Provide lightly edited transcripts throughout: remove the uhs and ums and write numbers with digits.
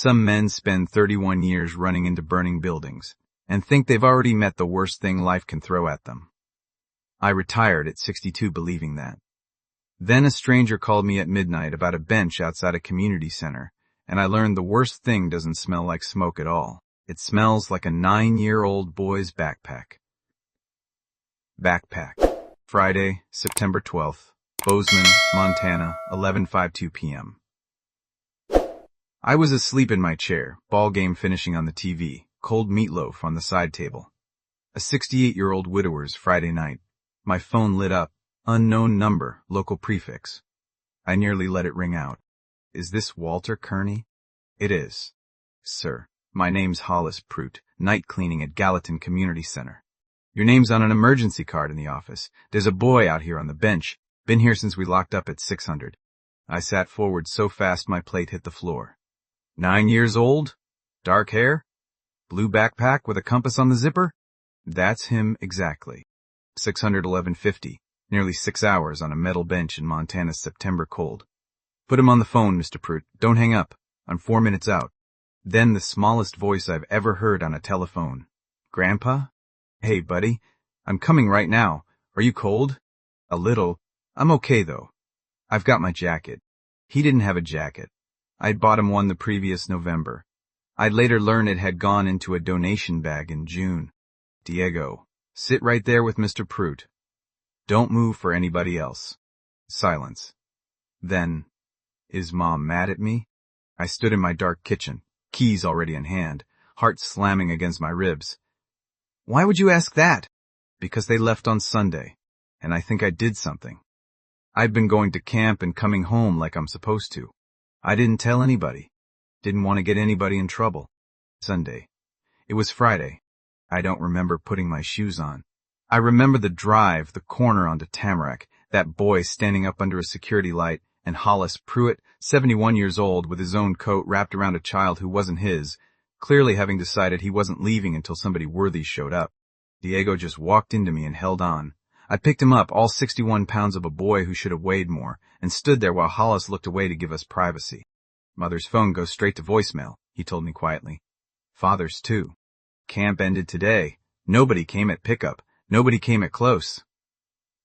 Some men spend 31 years running into burning buildings and think they've already met the worst thing life can throw at them. I retired at 62 believing that. Then a stranger called me at midnight about a bench outside a community center, and I learned the worst thing doesn't smell like smoke at all. It smells like a 9-year-old boy's backpack. Backpack. Friday, September 12th, Bozeman, Montana, 11:52 p.m. I was asleep in my chair, ball game finishing on the TV, cold meatloaf on the side table. A 68-year-old widower's Friday night. My phone lit up. Unknown number, local prefix. I nearly let it ring out. Is this Walter Kearney? It is. Sir, my name's Hollis Prout, night cleaning at Gallatin Community Center. Your name's on an emergency card in the office. There's a boy out here on the bench. Been here since we locked up at 600. I sat forward so fast my plate hit the floor. 9 years old? Dark hair? Blue backpack with a compass on the zipper? That's him exactly. 611.50. Nearly 6 hours on a metal bench in Montana's September cold. Put him on the phone, Mr. Prout. Don't hang up. I'm 4 minutes out. Then the smallest voice I've ever heard on a telephone. Grandpa? Hey, buddy. I'm coming right now. Are you cold? A little. I'm okay, though. I've got my jacket. He didn't have a jacket. I'd bought him one the previous November. I'd later learn it had gone into a donation bag in June. Diego, sit right there with Mr. Prout. Don't move for anybody else. Silence. Then, is Mom mad at me? I stood in my dark kitchen, keys already in hand, heart slamming against my ribs. Why would you ask that? Because they left on Sunday, and I think I did something. I'd been going to camp and coming home like I'm supposed to. I didn't tell anybody. Didn't want to get anybody in trouble. Sunday. It was Friday. I don't remember putting my shoes on. I remember the drive, the corner onto Tamarack, that boy standing up under a security light, and Hollis Prout, 71 years old, with his own coat wrapped around a child who wasn't his, clearly having decided he wasn't leaving until somebody worthy showed up. Diego just walked into me and held on. I picked him up, all 61 pounds of a boy who should have weighed more, and stood there while Hollis looked away to give us privacy. Mother's phone goes straight to voicemail, he told me quietly. Father's too. Camp ended today. Nobody came at pickup. Nobody came at close.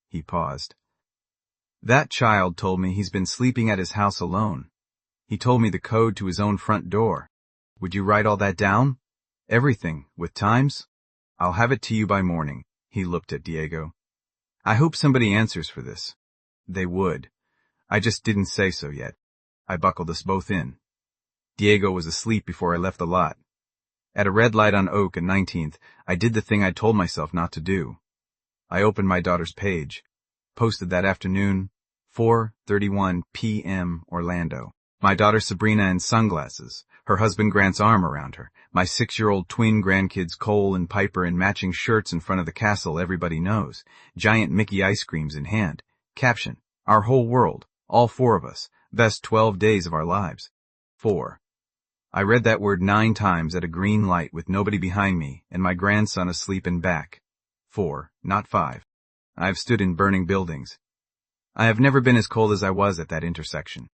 He paused. That child told me he's been sleeping at his house alone. He told me the code to his own front door. Would you write all that down? Everything, with times? I'll have it to you by morning. He looked at Diego. I hope somebody answers for this. They would. I just didn't say so yet. I buckled us both in. Diego was asleep before I left the lot. At a red light on Oak and 19th, I did the thing I told myself not to do. I opened my daughter's page. Posted that afternoon, 4:31 p.m. Orlando. My daughter Sabrina in sunglasses, her husband Grant's arm around her, my 6-year-old twin grandkids Cole and Piper in matching shirts in front of the castle everybody knows, giant Mickey ice creams in hand. Caption, our whole world, all 4 of us, best 12 days of our lives. 4. I read that word 9 times at a green light with nobody behind me and my grandson asleep in back. 4, not 5. I've stood in burning buildings. I have never been as cold as I was at that intersection.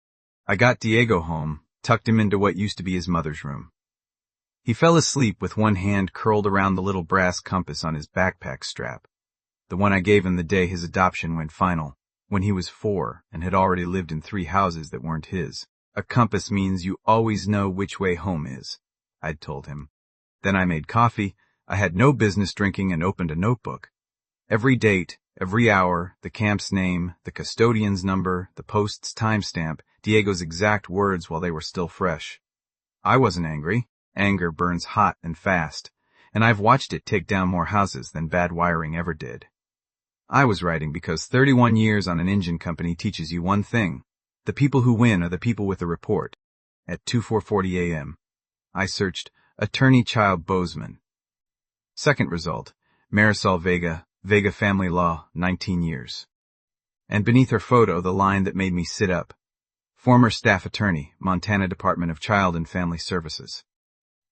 I got Diego home, tucked him into what used to be his mother's room. He fell asleep with one hand curled around the little brass compass on his backpack strap, the one I gave him the day his adoption went final, when he was 4 and had already lived in 3 houses that weren't his. A compass means you always know which way home is, I'd told him. Then I made coffee. I had no business drinking and opened a notebook. Every date, every hour, the camp's name, the custodian's number, the post's timestamp, Diego's exact words while they were still fresh. I wasn't angry. Anger burns hot and fast, and I've watched it take down more houses than bad wiring ever did. I was writing because 31 years on an engine company teaches you one thing. The people who win are the people with a report. At 2:40 a.m., I searched Attorney Child Bozeman. Second result, Marisol Vega, Vega Family Law, 19 years. And beneath her photo, the line that made me sit up. Former staff attorney, Montana Department of Child and Family Services.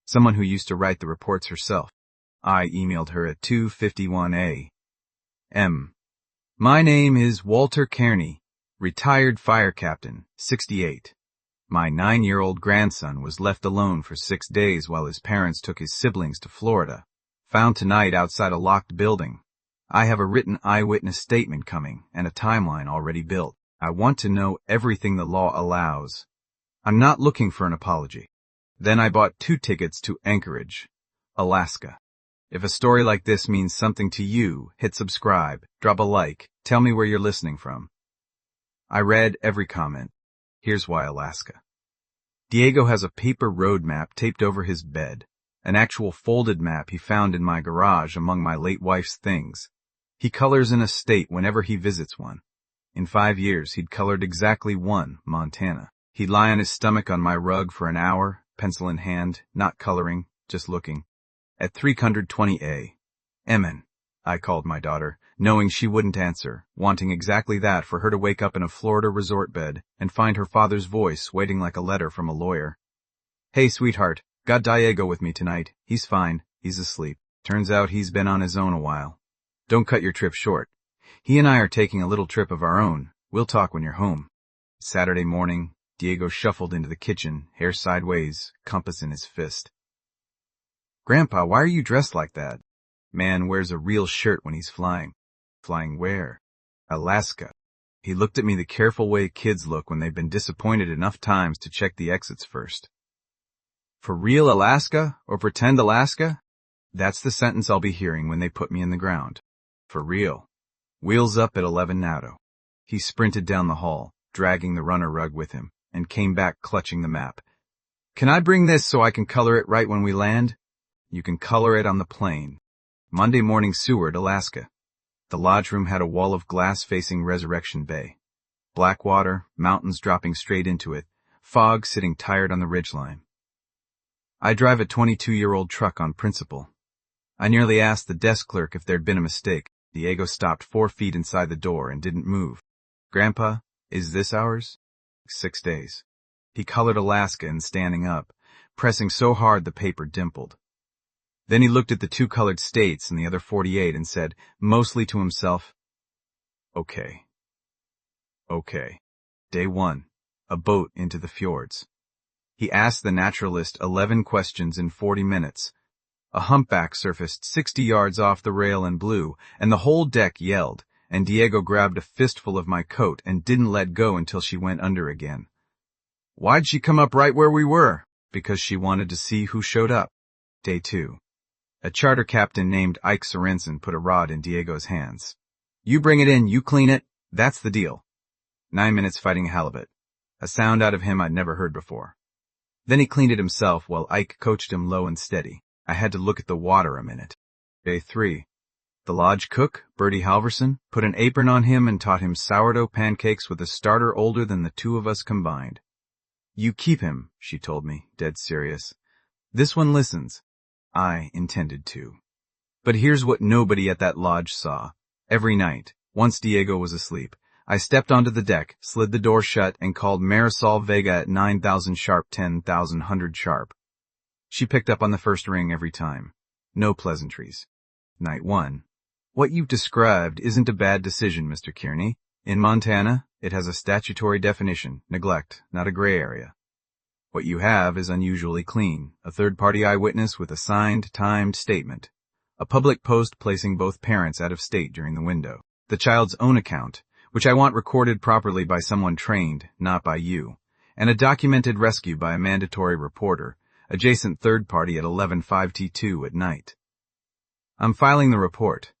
Someone who used to write the reports herself. I emailed her at 2:51 a.m. My name is Walter Kearney, retired fire captain, 68. My 9-year-old grandson was left alone for 6 days while his parents took his siblings to Florida. Found tonight outside a locked building. I have a written eyewitness statement coming and a timeline already built. I want to know everything the law allows. I'm not looking for an apology. Then I bought 2 tickets to Anchorage, Alaska. If a story like this means something to you, hit subscribe, drop a like, tell me where you're listening from. I read every comment. Here's why Alaska. Diego has a paper road map taped over his bed, an actual folded map he found in my garage among my late wife's things. He colors in a state whenever he visits one. In 5 years, he'd colored exactly one, Montana. He'd lie on his stomach on my rug for an hour, pencil in hand, not coloring, just looking. At 320A. Emin, I called my daughter, knowing she wouldn't answer, wanting exactly that for her to wake up in a Florida resort bed and find her father's voice waiting like a letter from a lawyer. Hey, sweetheart, got Diego with me tonight. He's fine. He's asleep. Turns out he's been on his own a while. Don't cut your trip short. He and I are taking a little trip of our own. We'll talk when you're home. Saturday morning, Diego shuffled into the kitchen, hair sideways, compass in his fist. Grandpa, why are you dressed like that? Man wears a real shirt when he's flying. Flying where? Alaska. He looked at me the careful way kids look when they've been disappointed enough times to check the exits first. For real Alaska or pretend Alaska? That's the sentence I'll be hearing when they put me in the ground. For real. Wheels up at 11 Nato. He sprinted down the hall, dragging the runner rug with him, and came back clutching the map. Can I bring this so I can color it right when we land? You can color it on the plane. Monday morning, Seward, Alaska. The lodge room had a wall of glass facing Resurrection Bay. Black water, mountains dropping straight into it, fog sitting tired on the ridgeline. I drive a 22-year-old truck on principle. I nearly asked the desk clerk if there'd been a mistake. Diego stopped 4 feet inside the door and didn't move. Grandpa, is this ours? 6 days. He colored Alaska and standing up, pressing so hard the paper dimpled. Then he looked at the 2 colored states and the other 48 and said, mostly to himself, Okay. Day 1. A boat into the fjords. He asked the naturalist 11 questions in 40 minutes. A humpback surfaced 60 yards off the rail and blew, and the whole deck yelled, and Diego grabbed a fistful of my coat and didn't let go until she went under again. Why'd she come up right where we were? Because she wanted to see who showed up. Day 2. A charter captain named Ike Sorensen put a rod in Diego's hands. You bring it in, you clean it, that's the deal. 9 minutes fighting halibut. A sound out of him I'd never heard before. Then he cleaned it himself while Ike coached him low and steady. I had to look at the water a minute. Day 3. The lodge cook, Bertie Halverson, put an apron on him and taught him sourdough pancakes with a starter older than the 2 of us combined. You keep him, she told me, dead serious. This one listens. I intended to. But here's what nobody at that lodge saw. Every night, once Diego was asleep, I stepped onto the deck, slid the door shut, and called Marisol Vega at 9,000 sharp, 10,100 sharp. She picked up on the first ring every time. No pleasantries. Night 1. What you've described isn't a bad decision, Mr. Kearney. In Montana, it has a statutory definition, neglect, not a gray area. What you have is unusually clean, a third-party eyewitness with a signed, timed statement, a public post placing both parents out of state during the window, the child's own account, which I want recorded properly by someone trained, not by you, and a documented rescue by a mandatory reporter, adjacent third party at 11:05 at night. I'm filing the report.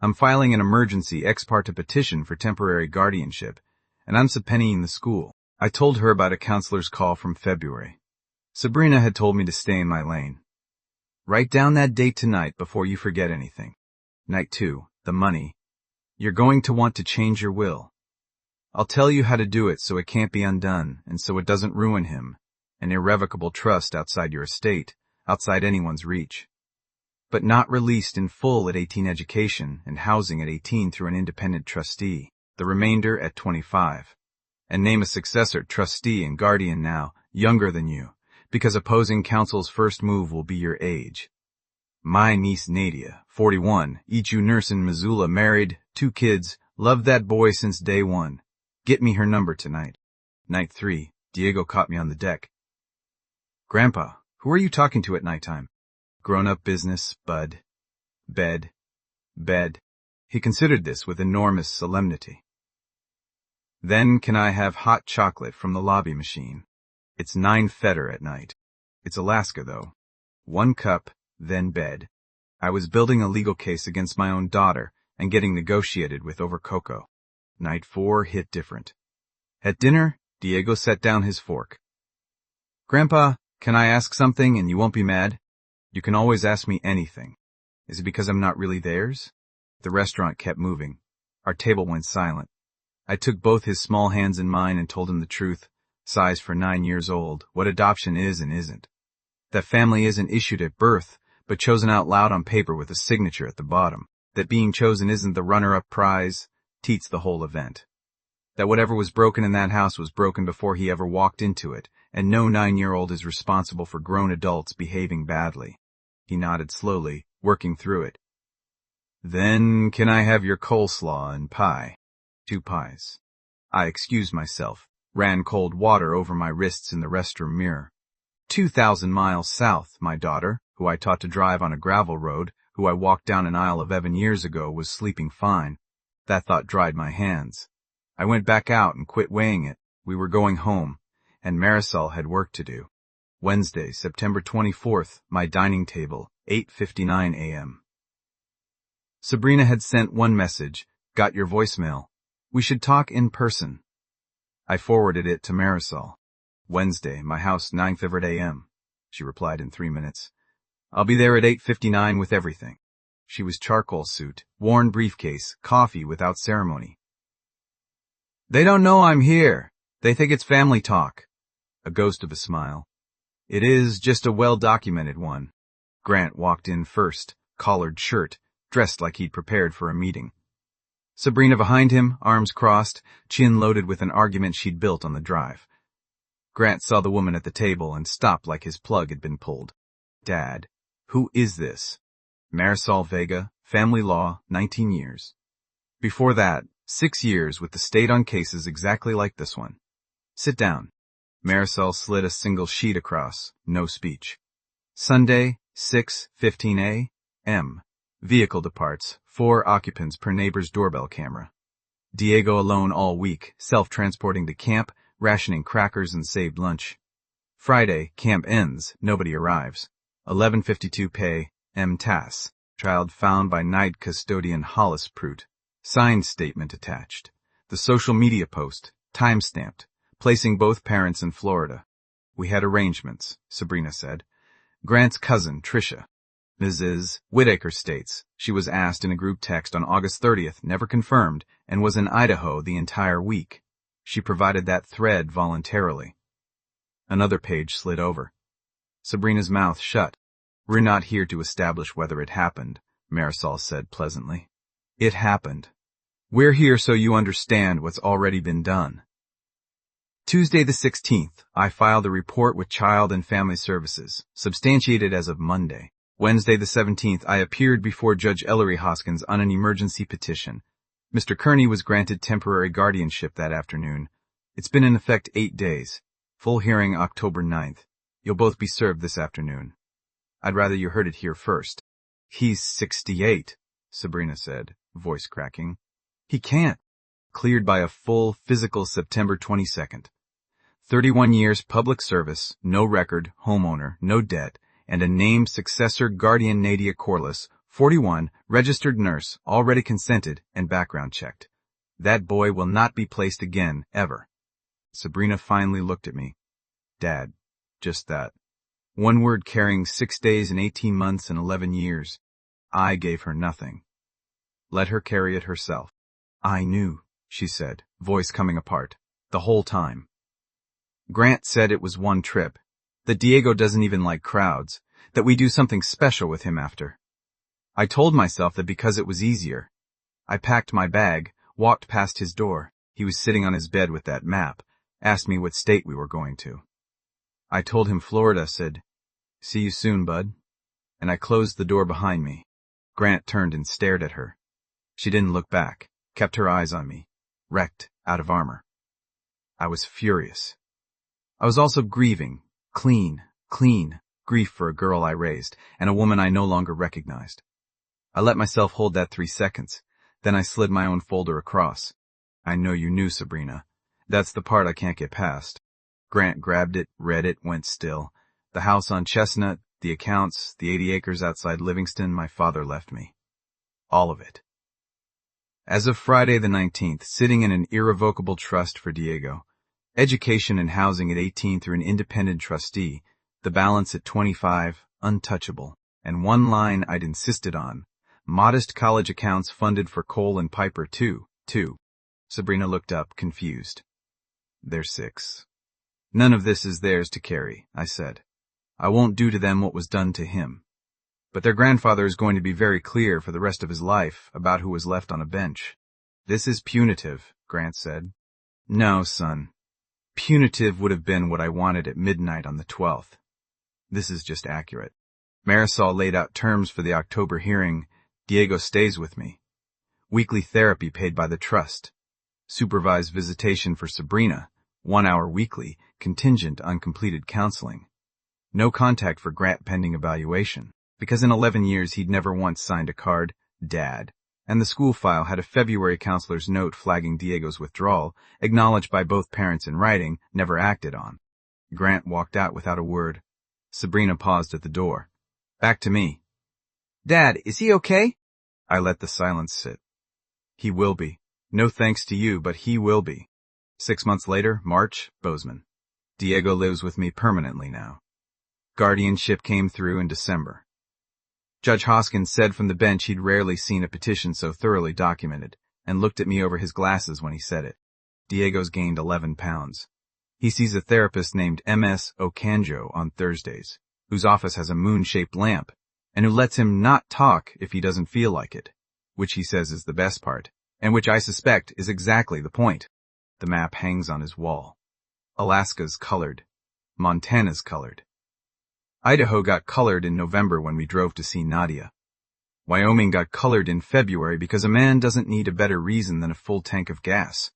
I'm filing an emergency ex parte petition for temporary guardianship, and I'm subpoenaing the school. I told her about a counselor's call from February. Sabrina had told me to stay in my lane. Write down that date tonight before you forget anything. Night 2, the money. You're going to want to change your will. I'll tell you how to do it so it can't be undone and so it doesn't ruin him. An irrevocable trust outside your estate, outside anyone's reach. But not released in full at 18 education and housing at 18 through an independent trustee, the remainder at 25. And name a successor trustee and guardian now, younger than you, because opposing counsel's first move will be your age. My niece Nadia, 41, Ichu nurse in Missoula, married, 2 kids, loved that boy since day 1. Get me her number tonight. Night 3, Diego caught me on the deck. Grandpa, who are you talking to at nighttime? Grown-up business, bud. Bed. Bed. He considered this with enormous solemnity. Then can I have hot chocolate from the lobby machine? It's 9 Feder at night. It's Alaska, though. 1 cup, then bed. I was building a legal case against my own daughter and getting negotiated with over cocoa. Night 4 hit different. At dinner, Diego set down his fork. Grandpa, can I ask something and you won't be mad? You can always ask me anything. Is it because I'm not really theirs? The restaurant kept moving. Our table went silent. I took both his small hands in mine and told him the truth, size for 9 years old, what adoption is and isn't. That family isn't issued at birth, but chosen out loud on paper with a signature at the bottom. That being chosen isn't the runner-up prize, teats the whole event. That whatever was broken in that house was broken before he ever walked into it, and no 9-year-old is responsible for grown adults behaving badly. He nodded slowly, working through it. Then can I have your coleslaw and pie? 2 pies. I excused myself, ran cold water over my wrists in the restroom mirror. 2,000 miles south, my daughter, who I taught to drive on a gravel road, who I walked down an aisle of Evan years ago, was sleeping fine. That thought dried my hands. I went back out and quit weighing it. We were going home, and Marisol had work to do. Wednesday, September 24th, my dining table, 8:59 a.m. Sabrina had sent one message, got your voicemail. We should talk in person. I forwarded it to Marisol. Wednesday, my house, 9:00 a.m. She replied in 3 minutes. I'll be there at 8:59 with everything. She was charcoal suit, worn briefcase, coffee without ceremony. They don't know I'm here. They think it's family talk. A ghost of a smile. It is just a well-documented one. Grant walked in first, collared shirt, dressed like he'd prepared for a meeting. Sabrina behind him, arms crossed, chin loaded with an argument she'd built on the drive. Grant saw the woman at the table and stopped like his plug had been pulled. Dad, who is this? Marisol Vega, family law, 19 years. Before that, 6 years with the state on cases exactly like this one. Sit down. Marisol slid a single sheet across, no speech. Sunday, 6:15 a.m. Vehicle departs, 4 occupants per neighbor's doorbell camera. Diego alone all week, self-transporting to camp, rationing crackers and saved lunch. Friday, camp ends, nobody arrives. 11:52 p.m. TAS. Child found by night custodian Hollis Prout. Signed statement attached. The social media post, time-stamped, placing both parents in Florida. We had arrangements, Sabrina said. Grant's cousin, Tricia. Mrs. Whitaker states she was asked in a group text on August 30th, never confirmed, and was in Idaho the entire week. She provided that thread voluntarily. Another page slid over. Sabrina's mouth shut. We're not here to establish whether it happened, Marisol said pleasantly. It happened. We're here so you understand what's already been done. Tuesday the 16th, I filed a report with Child and Family Services, substantiated as of Monday. Wednesday the 17th, I appeared before Judge Ellery Hoskins on an emergency petition. Mr. Kearney was granted temporary guardianship that afternoon. It's been in effect 8 days. Full hearing October 9th. You'll both be served this afternoon. I'd rather you heard it here first. He's 68, Sabrina said, voice cracking. He can't. Cleared by a full physical September 22nd. 31 years public service, no record, homeowner, no debt, and a named successor guardian Nadia Corliss, 41, registered nurse, already consented and background checked. That boy will not be placed again, ever. Sabrina finally looked at me. Dad. Just that. One word carrying 6 days and 18 months and 11 years. I gave her nothing. Let her carry it herself. I knew, she said, voice coming apart, the whole time. Grant said it was one trip, that Diego doesn't even like crowds, that we do something special with him after. I told myself that because it was easier. I packed my bag, walked past his door. He was sitting on his bed with that map, asked me what state we were going to. I told him Florida, said, see you soon, bud. And I closed the door behind me. Grant turned and stared at her. She didn't look back, kept her eyes on me, wrecked, out of armor. I was furious. I was also grieving. Clean grief for a girl I raised, and a woman I no longer recognized. I let myself hold that 3 seconds. Then I slid my own folder across. I know you knew, Sabrina. That's the part I can't get past. Grant grabbed it, read it, went still. The house on Chestnut, the accounts, the 80 acres outside Livingston my father left me. All of it. As of Friday the 19th, sitting in an irrevocable trust for Diego. Education and housing at 18 through an independent trustee. The balance at 25, untouchable. And one line I'd insisted on. Modest college accounts funded for Cole and Piper too. Sabrina looked up, confused. They're 6. None of this is theirs to carry, I said. I won't do to them what was done to him. But their grandfather is going to be very clear for the rest of his life about who was left on a bench. This is punitive, Grant said. No, son. Punitive would have been what I wanted at midnight on the 12th. This is just accurate. Marisol laid out terms for the October hearing. Diego stays with me. Weekly therapy paid by the trust. Supervised visitation for Sabrina, 1 hour weekly, contingent on completed counseling. No contact for Grant pending evaluation, because in 11 years he'd never once signed a card, Dad, and the school file had a February counselor's note flagging Diego's withdrawal, acknowledged by both parents in writing, never acted on. Grant walked out without a word. Sabrina paused at the door. Back to me. Dad, is he okay? I let the silence sit. He will be. No thanks to you, but he will be. 6 months later, March, Bozeman. Diego lives with me permanently now. Guardianship came through in December. Judge Hoskins said from the bench he'd rarely seen a petition so thoroughly documented, and looked at me over his glasses when he said it. Diego's gained 11 pounds. He sees a therapist named M.S. Okanjo on Thursdays, whose office has a moon-shaped lamp, and who lets him not talk if he doesn't feel like it, which he says is the best part, and which I suspect is exactly the point. The map hangs on his wall. Alaska's colored. Montana's colored. Idaho got colored in November when we drove to see Nadia. Wyoming got colored in February because a man doesn't need a better reason than a full tank of gas.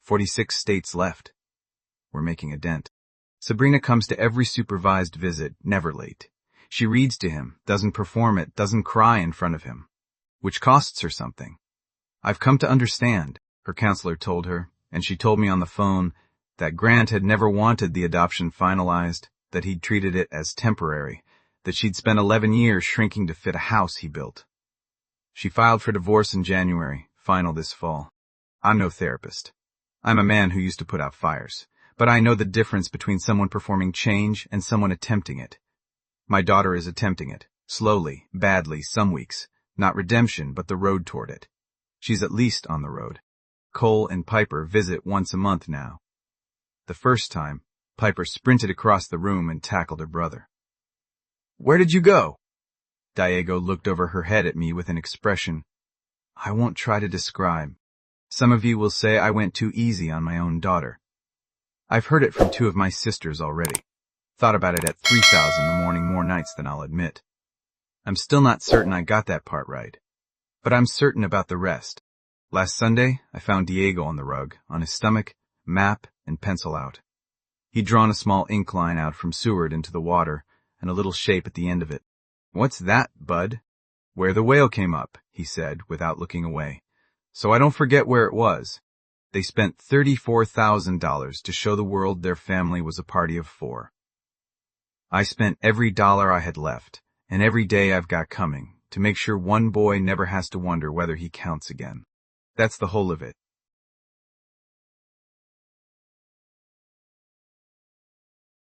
46 states left. We're making a dent. Sabrina comes to every supervised visit, never late. She reads to him, doesn't perform it, doesn't cry in front of him, which costs her something. I've come to understand, her counselor told her, and she told me on the phone that Grant had never wanted the adoption finalized, that he'd treated it as temporary, that she'd spent 11 years shrinking to fit a house he built. She filed for divorce in January, final this fall. I'm no therapist. I'm a man who used to put out fires, but I know the difference between someone performing change and someone attempting it. My daughter is attempting it, slowly, badly, some weeks. Not redemption, but the road toward it. She's at least on the road. Cole and Piper visit once a month now. The first time, Piper sprinted across the room and tackled her brother. Where did you go? Diego looked over her head at me with an expression I won't try to describe. Some of you will say I went too easy on my own daughter. I've heard it from 2 of my sisters already. Thought about it at 3,000 the morning more nights than I'll admit. I'm still not certain I got that part right. But I'm certain about the rest. Last Sunday, I found Diego on the rug, on his stomach, map and pencil out. He'd drawn a small ink line out from Seward into the water, and a little shape at the end of it. What's that, bud? Where the whale came up, he said, without looking away. So I don't forget where it was. They spent $34,000 to show the world their family was a party of 4. I spent every dollar I had left, and every day I've got coming, to make sure one boy never has to wonder whether he counts again. That's the whole of it.